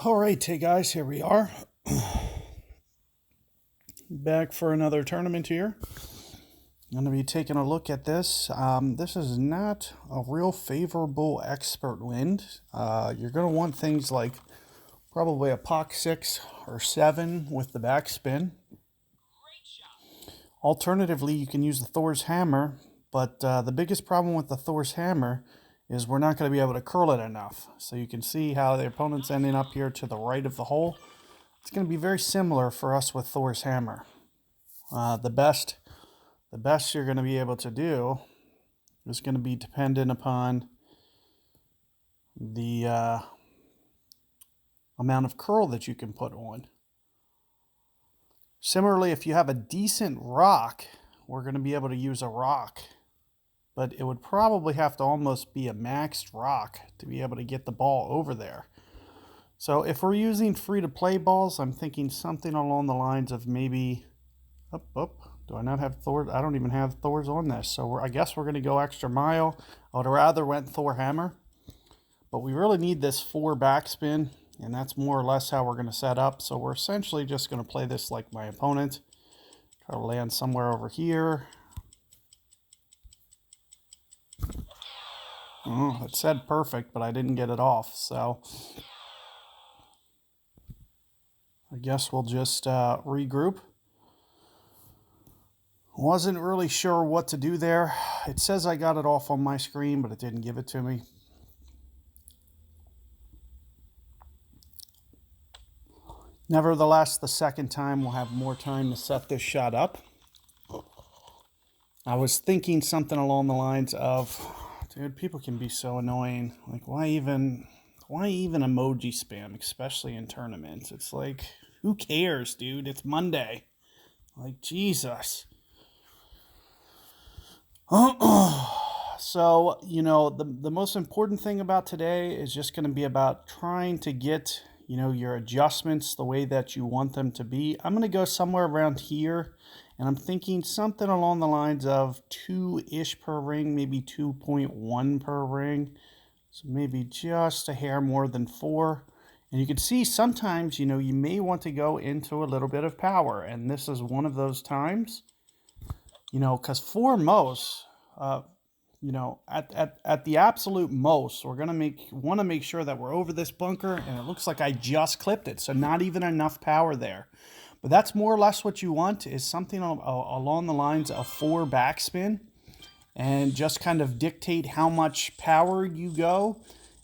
All right, hey guys, here we are. Back for another tournament here. I'm going to be taking a look at this. This is not a real favorable expert wind. You're going to want things like probably a POC 6 or 7 with the backspin. Alternatively, you can use the Thor's hammer, but the biggest problem with the Thor's hammer is we're not going to be able to curl it enough. So you can see how the opponent's ending up here to the right of the hole. It's going to be very similar for us with Thor's hammer. The best you're going to be able to do is going to be dependent upon the amount of curl that you can put on. Similarly, if you have a decent rock, we're going to be able to use a rock, but it would probably have to almost be a maxed rock to be able to get the ball over there. So if we're using free-to-play balls, I'm thinking something along the lines of maybe, do I not have Thor? I don't even have Thor's on this. So I guess we're going to go extra mile. I would rather went Thor hammer, but we really need this 4 backspin, and that's more or less how we're going to set up. So we're essentially just going to play this like my opponent. Try to land somewhere over here. Oh, it said perfect, but I didn't get it off, so I guess we'll just regroup. Wasn't really sure what to do there. It says I got it off on my screen, but it didn't give it to me. Nevertheless, the second time we'll have more time to set this shot up. I was thinking something along the lines of, dude, people can be so annoying. Like, why even emoji spam, especially in tournaments? It's like, who cares, dude? It's Monday. Like, Jesus. So, you know, the most important thing about today is just going to be about trying to get, you know, your adjustments the way that you want them to be. I'm going to go somewhere around here, and I'm thinking something along the lines of 2-ish per ring, maybe 2.1 per ring. So maybe just a hair more than 4. And you can see sometimes, you know, you may want to go into a little bit of power, and this is one of those times. You know, because for most, you know, at the absolute most, we're gonna want to make sure that we're over this bunker, and it looks like I just clipped it, so not even enough power there. But that's more or less what you want, is something along the lines of 4 backspin, and just kind of dictate how much power you go.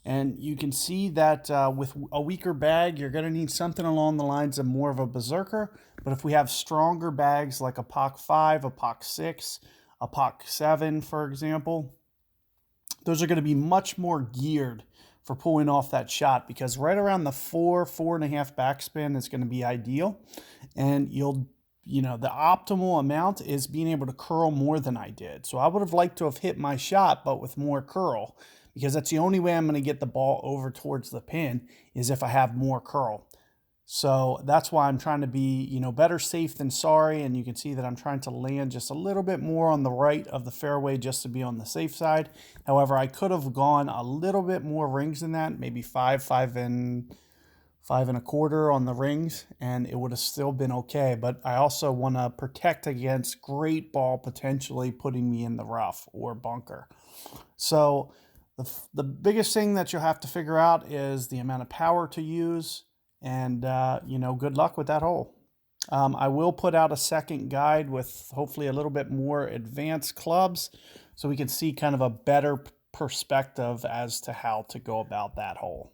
And you can see that with a weaker bag, you're going to need something along the lines of more of a berserker. But if we have stronger bags like a POC 5, a POC 6, a POC 7, for example, those are going to be much more geared for pulling off that shot, because right around the 4.5 backspin is going to be ideal. And you know, the optimal amount is being able to curl more than I did. So I would have liked to have hit my shot, but with more curl, because that's the only way I'm going to get the ball over towards the pin, is if I have more curl. So that's why I'm trying to be, you know, better safe than sorry. And you can see that I'm trying to land just a little bit more on the right of the fairway just to be on the safe side. However, I could have gone a little bit more rings than that, maybe 5 and 5.25 on the rings, and it would have still been okay. But I also want to protect against great ball potentially putting me in the rough or bunker. So the biggest thing that you'll have to figure out is the amount of power to use, and you know, good luck with that hole. I will put out a second guide with hopefully a little bit more advanced clubs, so we can see kind of a better perspective as to how to go about that hole.